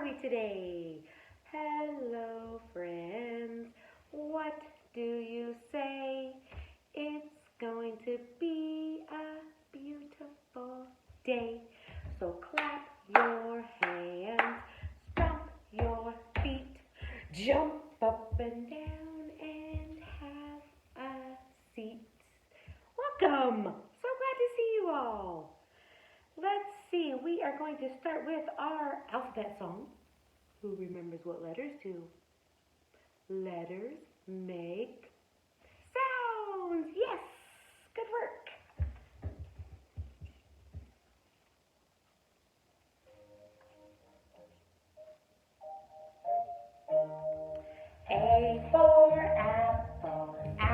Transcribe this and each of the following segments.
we today? Hello, friends. What do you say? It's going to be a beautiful day. So clap your hands, stomp your feet, jump up and down, and have a seat. Welcome! So glad to see you all. Let's see, we are going to start with our alphabet song. Who remembers what letters do? Letters make sounds. Yes, good work. A for apple, a.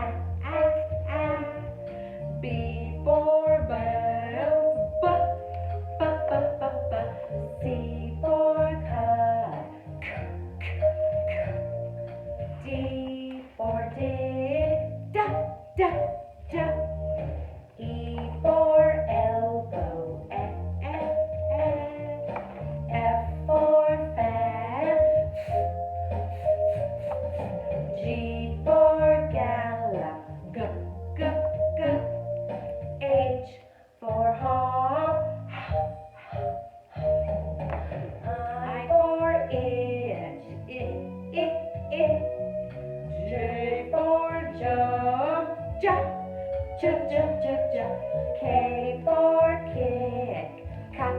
B for bell, b. C for cut, D for dig, da. E for elbow, eh. F for fan, G for gallop, g. H for hop, I for itch, it. J for jump, K for kick, cut.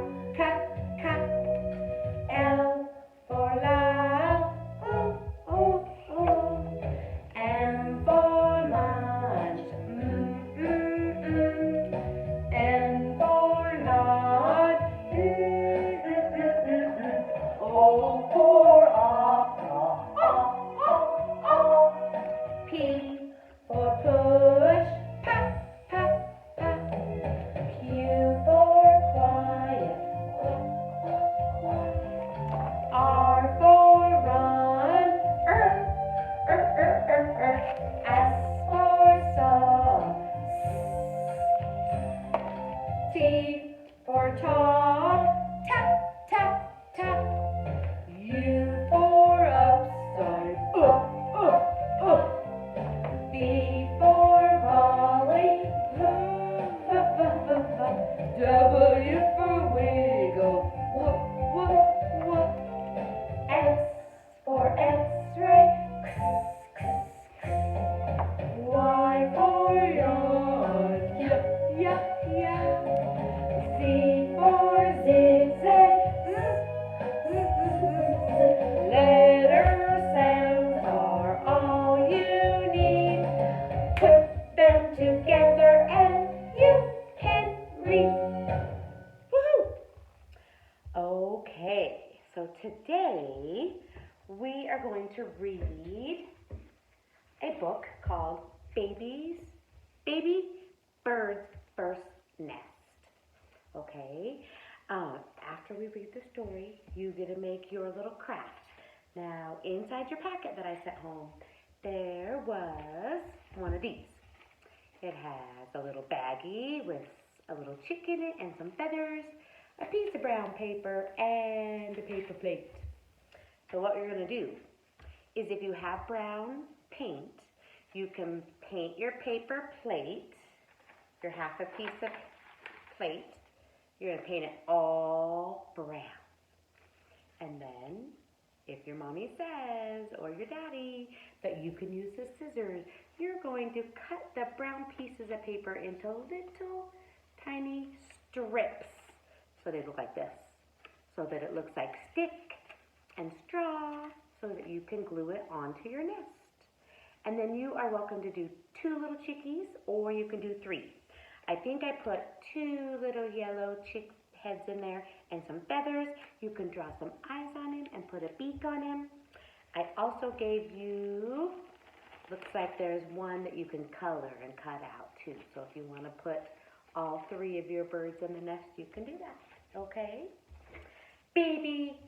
L for loud, ooh. M for munch, N for nod, O for opera, P for push, pa. Q for quiet, R for run, S for song, T for talk, tap. U for upside, V for volley, W for wiggle, X for x-ray, Y for yawn, yeah. Z for zigzag, letter sounds are all you need. Put them together and you can read. Woohoo! Okay, so today we are going to read a book called Baby Bird's First Nest. Okay, after we read the story, you get to make your little craft. Now, inside your packet that I sent home, there was one of these. It has a little baggie with a little chick in it and some feathers, a piece of brown paper, and a paper plate. So what you're going to do is if you have brown paint, you can paint your paper plate, your half a piece of plate. You're going to paint it all brown. And then, if your mommy says, or your daddy, that you can use the scissors, you're going to cut the brown pieces of paper into little tiny strips. So they look like this. So that it looks like stick and straw, so that you can glue it onto your nest. And then you are welcome to do 2 little chickies, or you can do 3. I think I put 2 little yellow chick heads in there and some feathers. You can draw some eyes on him and put a beak on him. I also gave you, looks like there's one that you can color and cut out too. So if you want to put all 3 of your birds in the nest, you can do that. Okay? Baby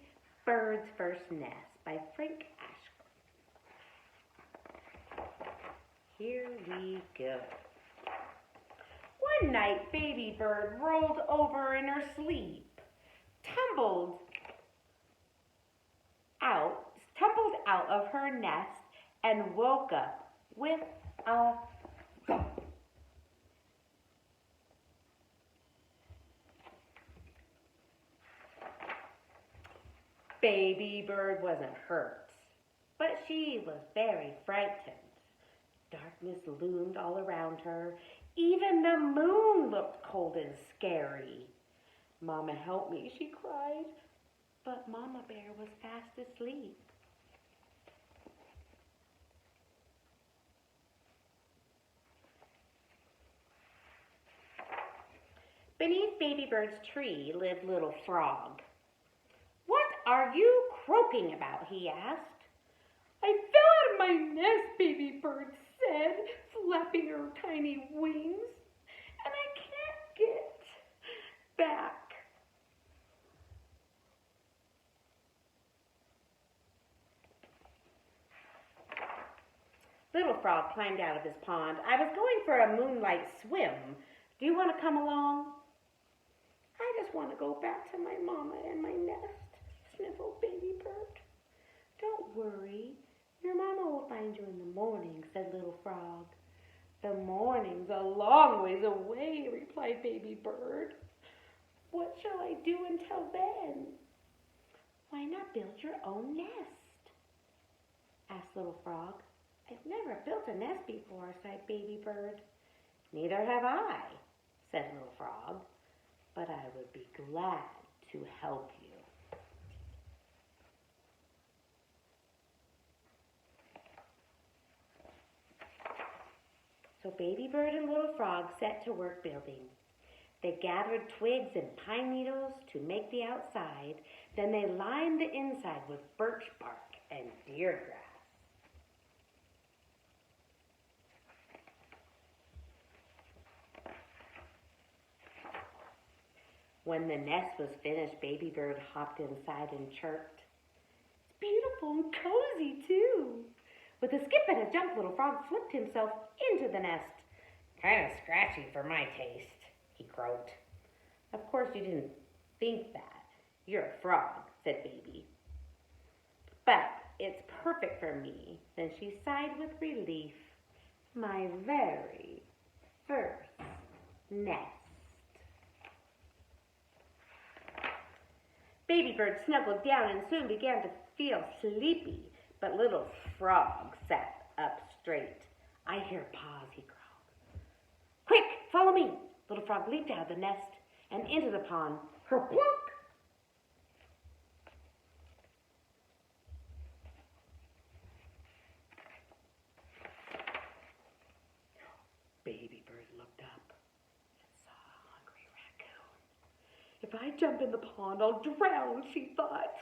Bird's First Nest by Frank Ashford. Here we go. One night, Baby Bird rolled over in her sleep, tumbled out of her nest and woke up with a thump. Baby bird wasn't hurt, but she was very frightened. Darkness loomed all around her. Even the moon looked cold and scary. "Mama, help me," she cried, but Mama Bear was fast asleep. Beneath Baby Bird's tree lived Little Frog. "What are you croaking about?" he asked. "I fell out of my nest," Baby Bird said, flapping her tiny wings, "and I can't get back." Little Frog climbed out of his pond. "I was going for a moonlight swim. Do you want to come along?" "I just want to go back to my mama and my nest," sniffled Baby Bird. "Don't worry. Your mama will find you in the morning," said Little Frog. "The morning's a long ways away," replied Baby Bird. "What shall I do until then?" "Why not build your own nest?" asked Little Frog. "I've never built a nest before," sighed Baby Bird. "Neither have I," said Little Frog, "but I would be glad to help you." So Baby Bird and Little Frog set to work building. They gathered twigs and pine needles to make the outside. Then they lined the inside with birch bark and deer grass. When the nest was finished, Baby Bird hopped inside and chirped. "It's beautiful and cozy, too." With a skip and a jump, Little Frog flipped himself into the nest. "Kind of scratchy for my taste," he croaked. "Of course you didn't think that. You're a frog," said Baby. "But it's perfect for me." Then she sighed with relief. "My very first nest." Baby Bird snuggled down and soon began to feel sleepy, but Little Frog sat up straight. "I hear paws," he growled. "Quick, follow me." Little Frog leaped out of the nest and into the pond. Kerplunk! Baby Bird looked up and saw a hungry raccoon. "If I jump in the pond, I'll drown," she thought.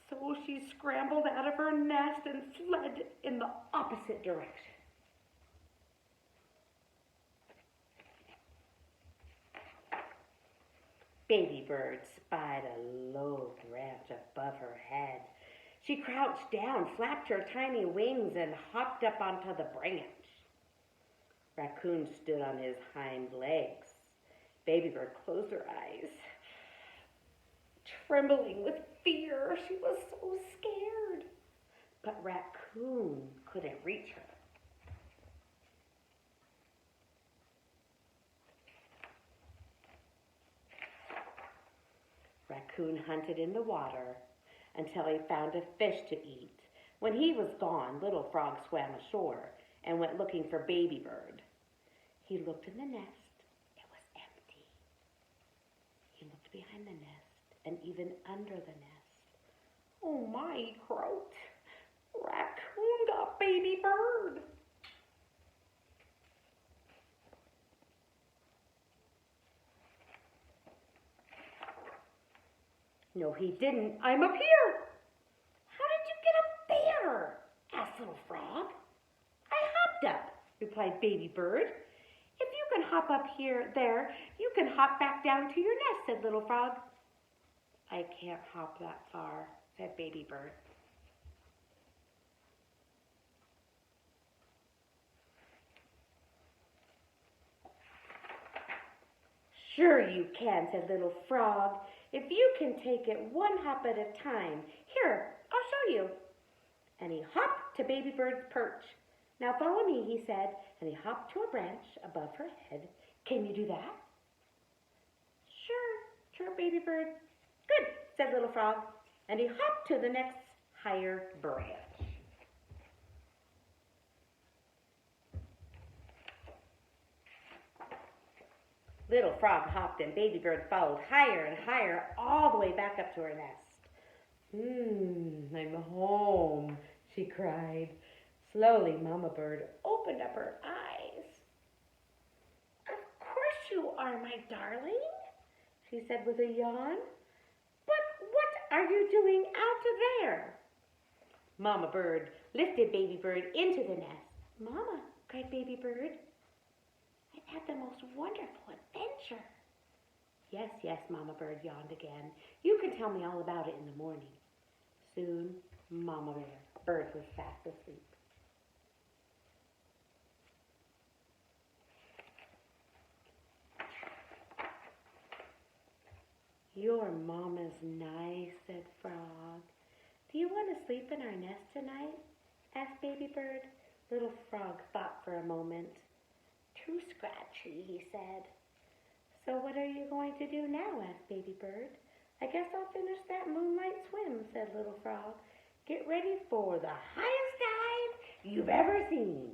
So she scrambled out of her nest and fled in the opposite direction. Baby Bird spied a low branch above her head. She crouched down, flapped her tiny wings, and hopped up onto the branch. Raccoon stood on his hind legs. Baby Bird closed her eyes. Trembling with fear, she was so scared. But Raccoon couldn't reach her. Raccoon hunted in the water until he found a fish to eat. When he was gone, Little Frog swam ashore and went looking for Baby Bird. He looked in the nest. It was empty. He looked behind the nest and even under the nest. "Oh my," he croaked. "Raccoon got Baby Bird." "No, he didn't. I'm up here." "How did you get up there?" asked Little Frog. "I hopped up," replied Baby Bird. "If you can hop up there, you can hop back down to your nest," said Little Frog. "I can't hop that far," said Baby Bird. "Sure you can," said Little Frog, "if you can take it one hop at a time. Here, I'll show you." and he hopped to Baby Bird's perch. Now follow me, he said, and he hopped to a branch above her head. Can you do that? Sure, chirped Baby Bird. Good, said Little Frog, and he hopped to the next higher branch. Little Frog hopped and Baby Bird followed higher and higher all the way back up to her nest. I'm home, she cried. Slowly, Mama Bird opened up her eyes. Of course you are, my darling, she said with a yawn. But what are you doing out there? Mama Bird lifted Baby Bird into the nest. Mama, cried Baby Bird, I've had the most wonderful adventure. Yes, yes, Mama Bird yawned again. You can tell me all about it in the morning. Soon, Mama Bird was fast asleep. Your mama's nice, said Frog. Do you want to sleep in our nest tonight? Asked Baby Bird. Little Frog thought for a moment. Too scratchy, he said. So what are you going to do now? Asked Baby Bird. I guess I'll finish that moonlight swim, said Little Frog. Get ready for the highest dive you've ever seen.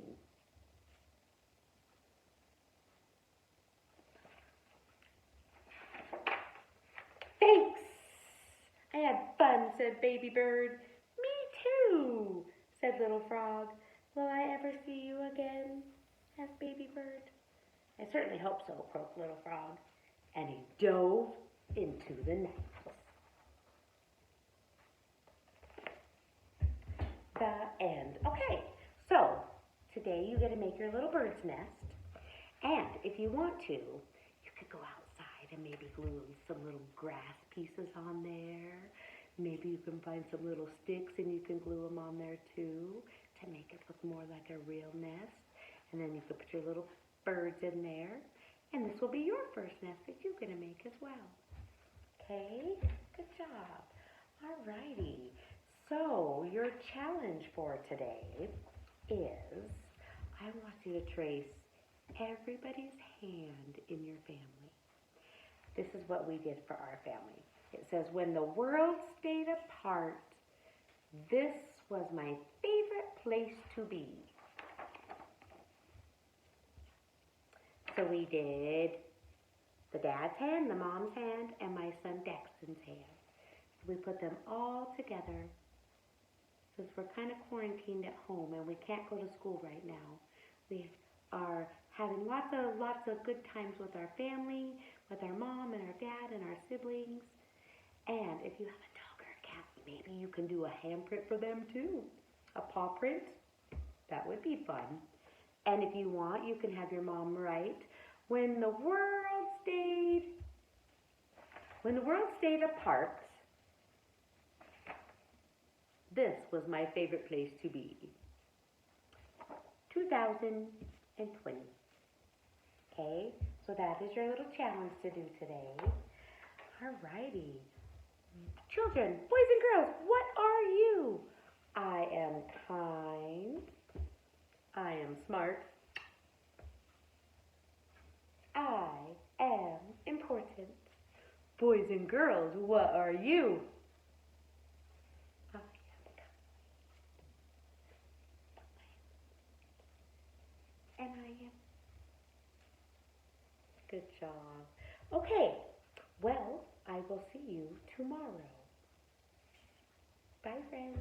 Thanks. I had fun, said Baby Bird. Me too, said Little Frog. Will I ever see you again? Asked Baby Bird. I certainly hope so, croaked Little Frog. And he dove into the nest. The end. Okay, so today you get to make your little bird's nest. And if you want to, you could go outside and maybe glue some little grass pieces on there. Maybe you can find some little sticks and you can glue them on there too to make it look more like a real nest. And then you can put your little birds in there. And this will be your first nest that you're going to make as well. Okay? Good job. All righty. So your challenge for today is I want you to trace everybody's hand in your family. This is what we did for our family. It says, when the world stayed apart, this was my favorite place to be. So we did the dad's hand, the mom's hand, and my son Dexton's hand. We put them all together since we're kind of quarantined at home and we can't go to school right now. We are having lots of good times with our family, with our mom and our dad and our siblings. And if you have a dog or a cat, maybe you can do a handprint for them too. A paw print. That would be fun. And if you want, you can have your mom write, when the world stayed apart, this was my favorite place to be. 2020. Okay, so that is your little challenge to do today. Alrighty. Children, boys and girls, what are you? I am kind. I am smart. I am important. Boys and girls, what are you? I am kind. And I am. Good job. Okay, well, I will see you tomorrow. Bye, friends.